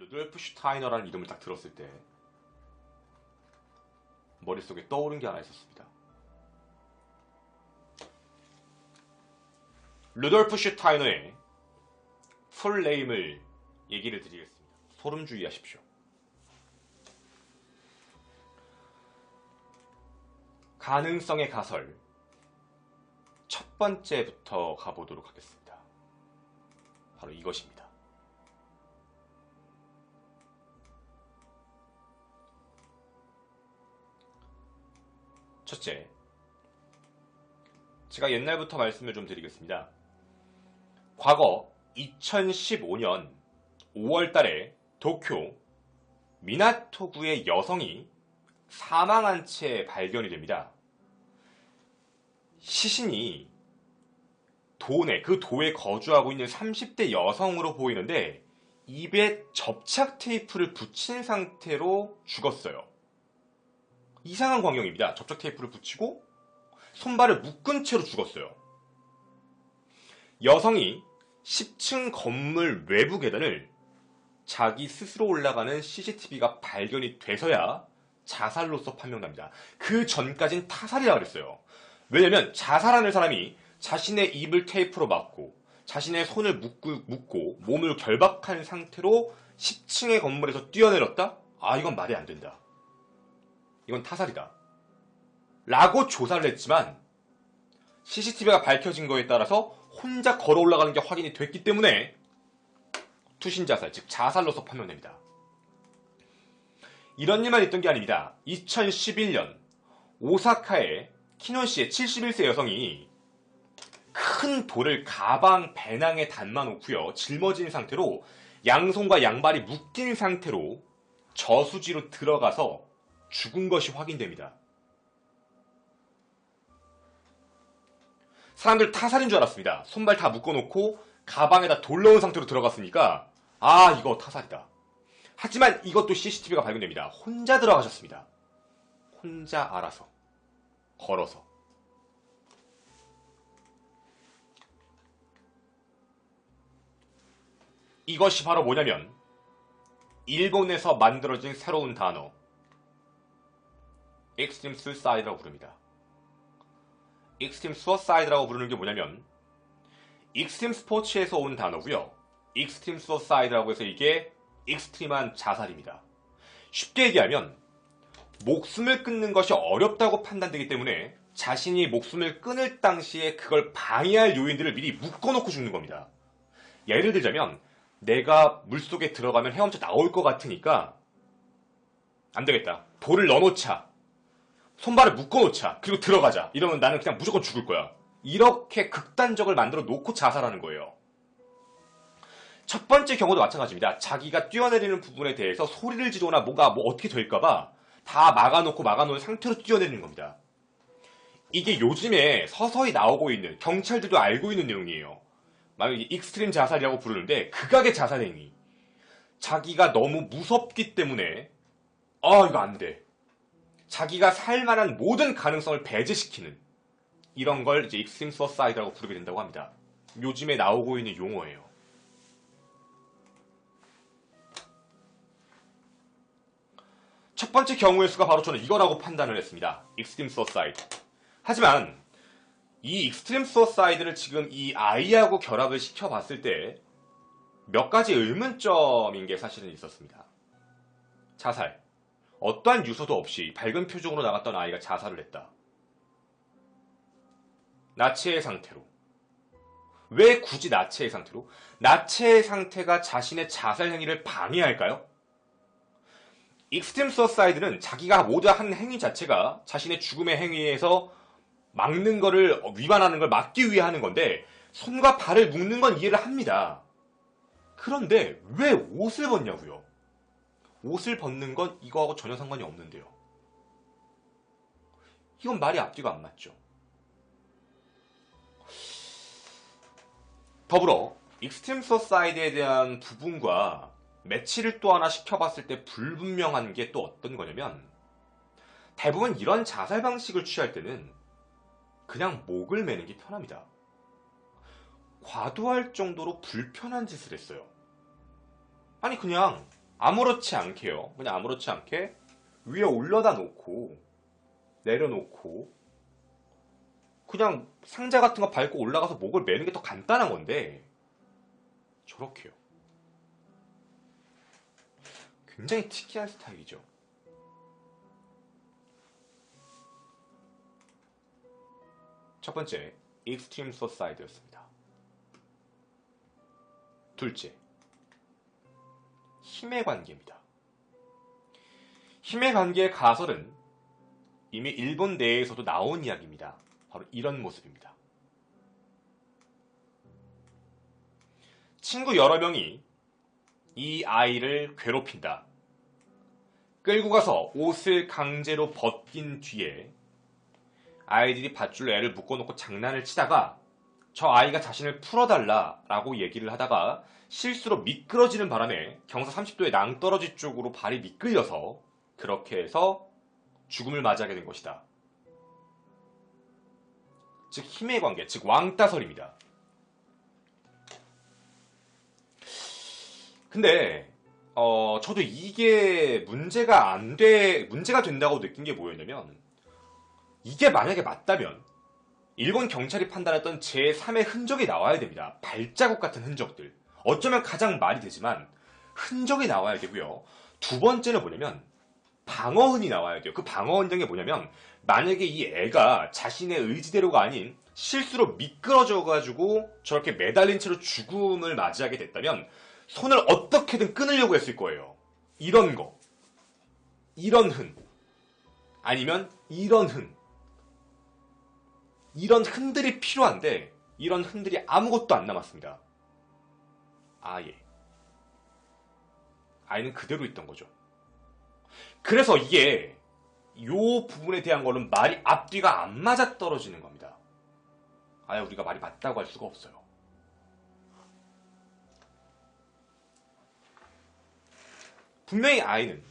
루돌프 슈타이너라는 이름을 딱 들었을 때 머릿속에 떠오른 게 하나 있었습니다. 루돌프 슈타이너의 풀네임을 얘기를 드리겠습니다. 소름 주의하십시오. 가능성의 가설 첫 번째부터 가보도록 하겠습니다. 바로 이것입니다. 첫째, 제가 옛날부터 말씀을 좀 드리겠습니다. 과거 2015년 5월달에 도쿄 미나토구의 여성이 사망한 채 발견이 됩니다. 시신이 그 도에 거주하고 있는 30대 여성으로 보이는데 입에 접착 테이프를 붙인 상태로 죽었어요. 이상한 광경입니다. 접착 테이프를 붙이고 손발을 묶은 채로 죽었어요. 여성이 10층 건물 외부 계단을 자기 스스로 올라가는 CCTV가 발견이 돼서야 자살로서 판명납니다. 그 전까진 타살이라고 그랬어요. 왜냐면 자살하는 사람이 자신의 입을 테이프로 막고 자신의 손을 묶고 몸을 결박한 상태로 10층의 건물에서 뛰어내렸다? 아, 이건 말이 안 된다. 이건 타살이다. 라고 조사를 했지만 CCTV가 밝혀진 거에 따라서 혼자 걸어 올라가는 게 확인이 됐기 때문에 투신자살, 즉 자살로서 판명됩니다. 이런 일만 있던 게 아닙니다. 2011년 오사카의 키노시의 71세 여성이 큰 돌을 가방 배낭에 담아 놓고요. 짊어진 상태로 양손과 양발이 묶인 상태로 저수지로 들어가서 죽은 것이 확인됩니다. 사람들 타살인 줄 알았습니다. 손발 다 묶어놓고 가방에다 돌 넣은 상태로 들어갔으니까 아, 이거 타살이다. 하지만 이것도 CCTV가 발견됩니다. 혼자 들어가셨습니다. 혼자 알아서 걸어서. 이것이 바로 뭐냐면 일본에서 만들어진 새로운 단어 Extreme Suicide라고 부릅니다. Extreme Suicide라고 부르는 게 뭐냐면 익스트림 스포츠에서 온 단어고요. Extreme Suicide라고 해서 이게 익스트림한 자살입니다. 쉽게 얘기하면 목숨을 끊는 것이 어렵다고 판단되기 때문에 자신이 목숨을 끊을 당시에 그걸 방해할 요인들을 미리 묶어놓고 죽는 겁니다. 예를 들자면 내가 물속에 들어가면 헤엄쳐 나올 것 같으니까 안 되겠다. 돌을 넣어놓자. 손발을 묶어놓자. 그리고 들어가자. 이러면 나는 그냥 무조건 죽을 거야. 이렇게 극단적을 만들어 놓고 자살하는 거예요. 첫 번째 경우도 마찬가지입니다. 자기가 뛰어내리는 부분에 대해서 소리를 지르거나 뭐가 어떻게 될까봐 다 막아놓은 상태로 뛰어내리는 겁니다. 이게 요즘에 서서히 나오고 있는, 경찰들도 알고 있는 내용이에요. 만약에 익스트림 자살이라고 부르는데 극악의 자살 행위. 자기가 너무 무섭기 때문에 이거 안 돼. 자기가 살만한 모든 가능성을 배제시키는 이런 걸 이제 익스트림 서사이드라고 부르게 된다고 합니다. 요즘에 나오고 있는 용어예요. 첫 번째 경우의 수가 바로 저는 이거라고 판단을 했습니다. 익스트림 서사이드. 하지만 이 익스트림 서사이드를 지금 이 아이하고 결합을 시켜봤을 때 몇 가지 의문점인 게 사실은 있었습니다. 자살. 어떠한 유서도 없이 밝은 표정으로 나갔던 아이가 자살을 했다. 나체의 상태로. 왜 굳이 나체의 상태로? 나체의 상태가 자신의 자살 행위를 방해할까요? 익스트림 서사이드는 자기가 모두 한 행위 자체가 자신의 죽음의 행위에서 막는 거를 위반하는 걸 막기 위해 하는 건데 손과 발을 묶는 건 이해를 합니다. 그런데 왜 옷을 벗냐고요? 옷을 벗는 건 이거하고 전혀 상관이 없는데요. 이건 말이 앞뒤가 안 맞죠. 더불어 익스트림 서사이드에 대한 부분과 매치를 또 하나 시켜봤을 때 불분명한 게 또 어떤 거냐면 대부분 이런 자살 방식을 취할 때는 그냥 목을 매는 게 편합니다. 과도할 정도로 불편한 짓을 했어요. 아니 그냥 아무렇지 않게요. 그냥 아무렇지 않게 위에 올려다 놓고 내려놓고 그냥 상자 같은 거 밟고 올라가서 목을 매는 게 더 간단한 건데 저렇게요. 굉장히 특이한 스타일이죠. 첫 번째, 익스트림 소사이드였습니다. 둘째, 힘의 관계입니다. 힘의 관계의 가설은 이미 일본 내에서도 나온 이야기입니다. 바로 이런 모습입니다. 친구 여러 명이 이 아이를 괴롭힌다. 끌고 가서 옷을 강제로 벗긴 뒤에 아이들이 밧줄로 애를 묶어놓고 장난을 치다가 저 아이가 자신을 풀어달라라고 얘기를 하다가 실수로 미끄러지는 바람에 경사 30도의 낭떠러지 쪽으로 발이 미끌려서 그렇게 해서 죽음을 맞이하게 된 것이다. 즉 힘의 관계, 즉 왕따설입니다. 근데 저도 이게 문제가 된다고 느낀 게 뭐였냐면 이게 만약에 맞다면 일본 경찰이 판단했던 제3의 흔적이 나와야 됩니다. 발자국 같은 흔적들. 어쩌면 가장 말이 되지만 흔적이 나와야 되고요. 두 번째는 뭐냐면 방어흔이 나와야 돼요. 그 방어흔이 게 뭐냐면 만약에 이 애가 자신의 의지대로가 아닌 실수로 미끄러져가지고 저렇게 매달린 채로 죽음을 맞이하게 됐다면 손을 어떻게든 끊으려고 했을 거예요. 이런 거. 이런 흔. 아니면 이런 흔. 이런 흔들이 필요한데 이런 흔들이 아무것도 안 남았습니다. 아예. 아이는 그대로 있던 거죠. 그래서 이게 요 부분에 대한 거는 말이 앞뒤가 안 맞아 떨어지는 겁니다. 아예 우리가 말이 맞다고 할 수가 없어요. 분명히 아이는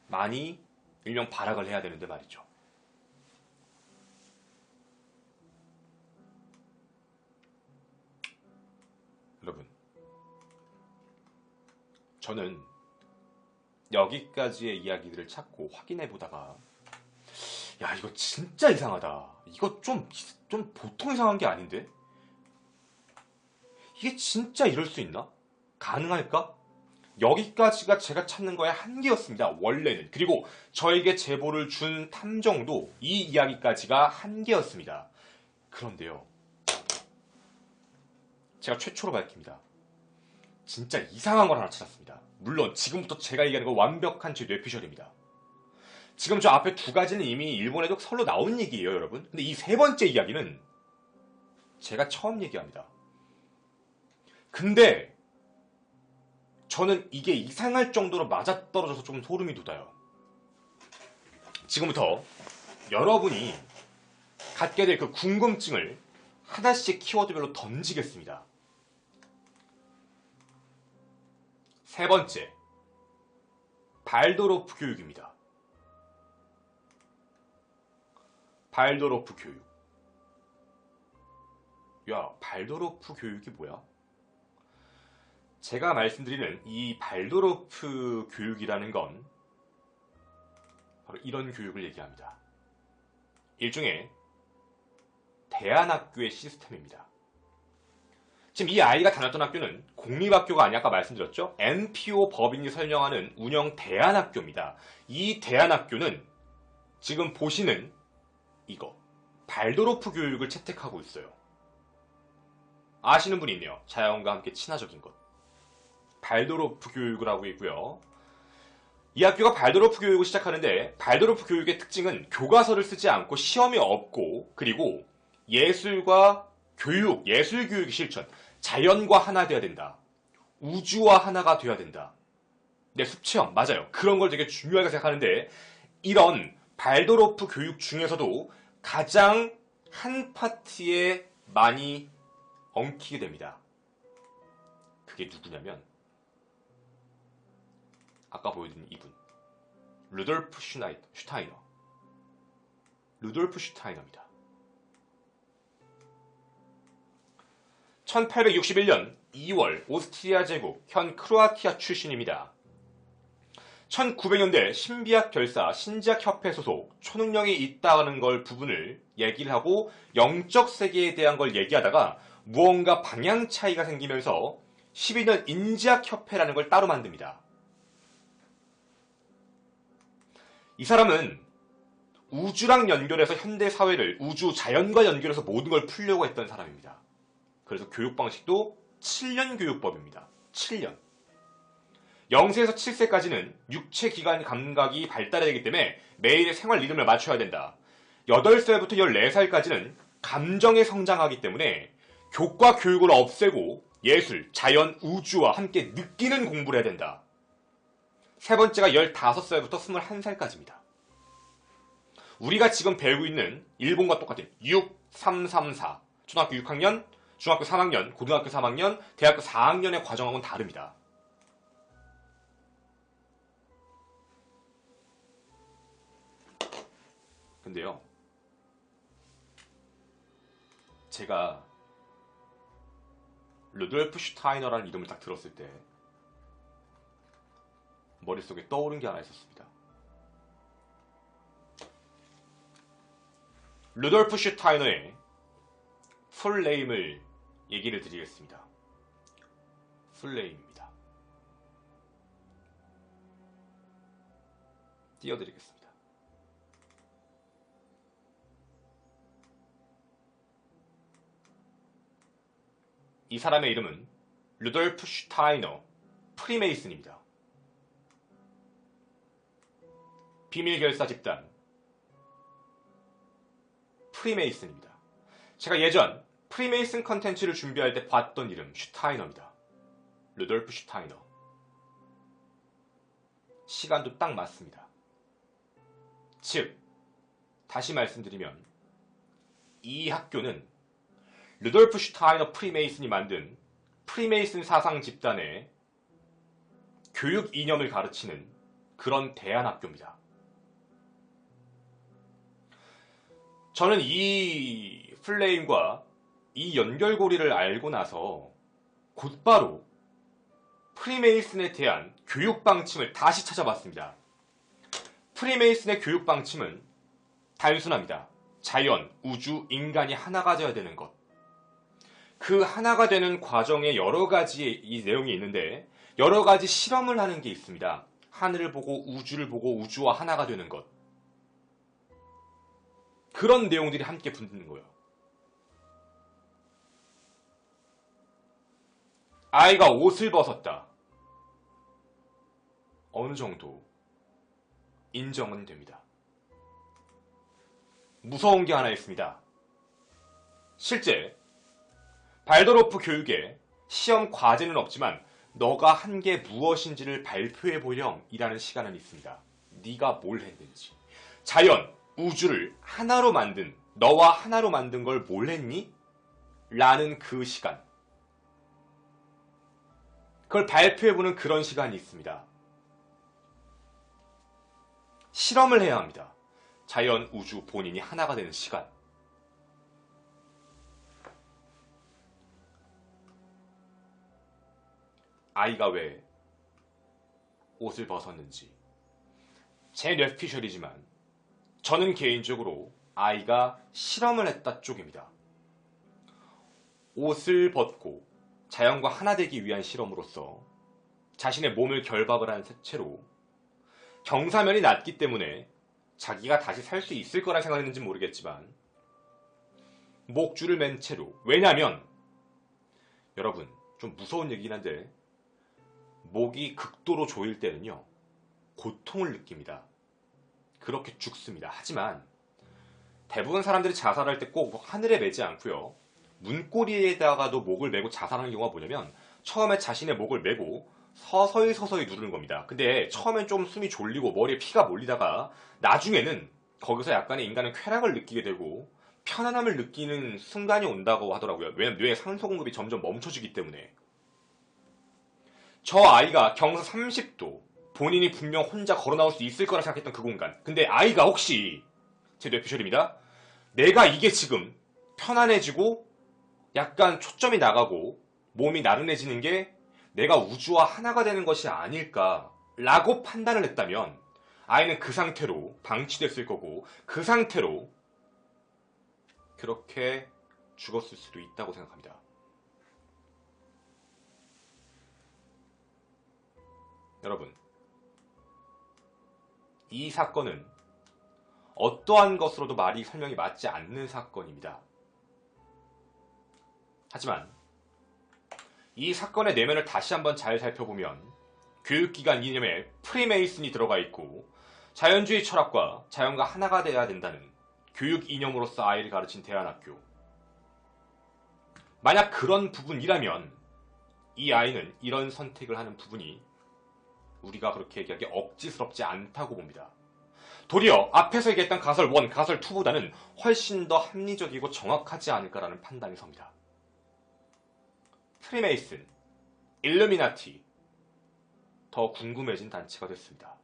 많이 일명 발악을 해야 되는데 말이죠. 여러분, 저는 여기까지의 이야기들을 찾고 확인해 보다가 야 이거 진짜 이상하다. 이거 좀 보통 이상한 게 아닌데? 이게 진짜 이럴 수 있나? 가능할까? 여기까지가 제가 찾는 거의 한계였습니다. 원래는. 그리고 저에게 제보를 준 탐정도 이 이야기까지가 한계였습니다. 그런데요. 제가 최초로 밝힙니다. 진짜 이상한 걸 하나 찾았습니다. 물론 지금부터 제가 얘기하는 건 완벽한 제 뇌피셜입니다. 지금 저 앞에 두 가지는 이미 일본에도 설로 나온 얘기예요, 여러분. 근데 이 세 번째 이야기는 제가 처음 얘기합니다. 근데 저는 이게 이상할 정도로 맞아떨어져서 좀 소름이 돋아요. 지금부터 여러분이 갖게 될 그 궁금증을 하나씩 키워드별로 던지겠습니다. 세 번째, 발도로프 교육입니다. 발도로프 교육. 야, 발도로프 교육이 뭐야? 제가 말씀드리는 이 발도로프 교육이라는 건 바로 이런 교육을 얘기합니다. 일종의 대안학교의 시스템입니다. 지금 이 아이가 다녔던 학교는 공립학교가 아니 아까 말씀드렸죠? NPO 법인이 설명하는 운영 대안학교입니다. 이 대안학교는 지금 보시는 이거 발도로프 교육을 채택하고 있어요. 아시는 분이 있네요. 자연과 함께 친화적인 것. 발도로프 교육을 하고 있고요. 이 학교가 발도로프 교육을 시작하는데 발도로프 교육의 특징은 교과서를 쓰지 않고 시험이 없고 그리고 예술과 교육, 예술교육의 실천, 자연과 하나 되어야 된다. 우주와 하나가 되어야 된다. 네, 숲체험, 맞아요. 그런 걸 되게 중요하게 생각하는데 이런 발도로프 교육 중에서도 가장 한 파트에 많이 엉키게 됩니다. 그게 누구냐면 아까 보여드린 이분 루돌프 슈타이너 루돌프 슈타이너입니다. 1861년 2월 오스트리아 제국, 현 크로아티아 출신입니다. 1900년대 신비학 결사 신지학협회 소속 초능력이 있다는 걸 부분을 얘기를 하고 영적 세계에 대한 걸 얘기하다가 무언가 방향 차이가 생기면서 12년 인지학협회라는 걸 따로 만듭니다. 이 사람은 우주랑 연결해서 현대 사회를 우주 자연과 연결해서 모든 걸 풀려고 했던 사람입니다. 그래서 교육 방식도 7년 교육법입니다. 7년. 0세에서 7세까지는 육체 기관 감각이 발달해야 되기 때문에 매일의 생활 리듬을 맞춰야 된다. 8살부터 14살까지는 감정에 성장하기 때문에 교과 교육을 없애고 예술, 자연, 우주와 함께 느끼는 공부를 해야 된다. 세 번째가 15살부터 21살까지입니다. 우리가 지금 배우고 있는 일본과 똑같은 6, 3, 3, 4 초등학교 6학년, 중학교 3학년, 고등학교 3학년, 대학교 4학년의 과정하고는 다릅니다. 근데요, 제가 루돌프 슈타이너라는 이름을 딱 들었을 때 머릿속에 떠오른 게 하나 있었습니다. 루돌프 슈타이너의 풀네임을 얘기를 드리겠습니다. 풀네임입니다. 띄워드리겠습니다. 이 사람의 이름은 루돌프 슈타이너 프리메이슨입니다. 비밀결사 집단 프리메이슨입니다. 제가 예전 프리메이슨 컨텐츠를 준비할 때 봤던 이름 슈타이너입니다. 루돌프 슈타이너. 시간도 딱 맞습니다. 즉, 다시 말씀드리면 이 학교는 루돌프 슈타이너 프리메이슨이 만든 프리메이슨 사상 집단의 교육 이념을 가르치는 그런 대안학교입니다. 저는 이 플레임과 이 연결고리를 알고 나서 곧바로 프리메이슨에 대한 교육 방침을 다시 찾아봤습니다. 프리메이슨의 교육 방침은 단순합니다. 자연, 우주, 인간이 하나가 되어야 되는 것. 그 하나가 되는 과정에 여러 가지의 이 내용이 있는데 여러 가지 실험을 하는 게 있습니다. 하늘을 보고 우주를 보고 우주와 하나가 되는 것. 그런 내용들이 함께 붙는 거예요. 아이가 옷을 벗었다. 어느 정도 인정은 됩니다. 무서운 게 하나 있습니다. 실제 발도로프 교육에 시험 과제는 없지만 너가 한 게 무엇인지를 발표해 보렴이라는 시간은 있습니다. 네가 뭘 했는지. 자연, 우주를 하나로 만든, 너와 하나로 만든 걸 뭘 했니? 라는 그 시간. 그걸 발표해 보는 그런 시간이 있습니다. 실험을 해야 합니다. 자연, 우주, 본인이 하나가 되는 시간. 아이가 왜 옷을 벗었는지 제 뇌피셜이지만 저는 개인적으로 아이가 실험을 했다 쪽입니다. 옷을 벗고 자연과 하나 되기 위한 실험으로서 자신의 몸을 결박을 한 채로 경사면이 낮기 때문에 자기가 다시 살 수 있을 거라 생각했는지 모르겠지만 목줄을 맨 채로, 왜냐면 여러분 좀 무서운 얘기긴 한데 목이 극도로 조일 때는요 고통을 느낍니다. 그렇게 죽습니다. 하지만 대부분 사람들이 자살할 때 꼭 하늘에 매지 않고요 문고리에다가도 목을 메고 자살하는 경우가 뭐냐면 처음에 자신의 목을 메고 서서히 누르는 겁니다. 근데 처음엔 좀 숨이 졸리고 머리에 피가 몰리다가 나중에는 거기서 약간의 인간은 쾌락을 느끼게 되고 편안함을 느끼는 순간이 온다고 하더라고요. 왜냐면 뇌의 산소 공급이 점점 멈춰지기 때문에. 저 아이가 경사 30도 본인이 분명 혼자 걸어 나올 수 있을 거라 생각했던 그 공간. 근데 아이가 혹시 제 뇌피셜입니다. 내가 이게 지금 편안해지고 약간 초점이 나가고 몸이 나른해지는 게 내가 우주와 하나가 되는 것이 아닐까라고 판단을 했다면 아이는 그 상태로 방치됐을 거고 그 상태로 그렇게 죽었을 수도 있다고 생각합니다. 여러분, 이 사건은 어떠한 것으로도 말이 설명이 맞지 않는 사건입니다. 하지만 이 사건의 내면을 다시 한번 잘 살펴보면 교육기관 이념에 프리메이슨이 들어가 있고 자연주의 철학과 자연과 하나가 되어야 된다는 교육 이념으로서 아이를 가르친 대안학교. 만약 그런 부분이라면 이 아이는 이런 선택을 하는 부분이 우리가 그렇게 얘기하기 억지스럽지 않다고 봅니다. 도리어 앞에서 얘기했던 가설 1, 가설 2보다는 훨씬 더 합리적이고 정확하지 않을까라는 판단이 섭니다. 프리메이슨, 일루미나티, 더 궁금해진 단체가 됐습니다.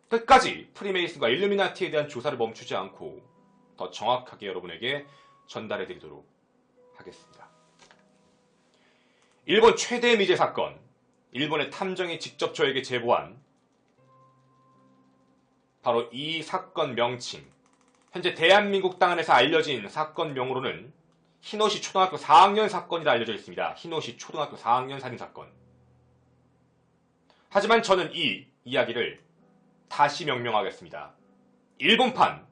끝까지 프리메이슨과 일루미나티에 대한 조사를 멈추지 않고 더 정확하게 여러분에게 전달해 드리도록 하겠습니다. 일본 최대 미제 사건, 일본의 탐정이 직접 저에게 제보한 바로 이 사건 명칭, 현재 대한민국 땅안에서 알려진 사건 명으로는 히노시 초등학교 4학년 사건이라 알려져 있습니다. 히노시 초등학교 4학년 살인사건. 하지만 저는 이 이야기를 다시 명명하겠습니다. 일본판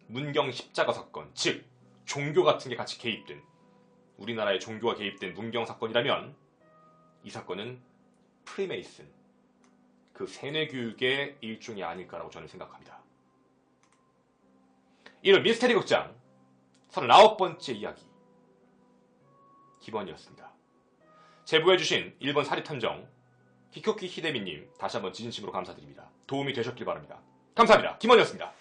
문경 십자가 사건, 즉 종교 같은 게 같이 개입된, 우리나라의 종교가 개입된 문경 사건이라면 이 사건은 프리메이슨, 그 세뇌교육의 일종이 아닐까라고 저는 생각합니다. 이는 미스테리 극장 39번째 이야기 기본이었습니다. 제보해주신 일본 사립탐정 히코키 히데미님 다시 한번 진심으로 감사드립니다. 도움이 되셨길 바랍니다. 감사합니다. 김원이었습니다.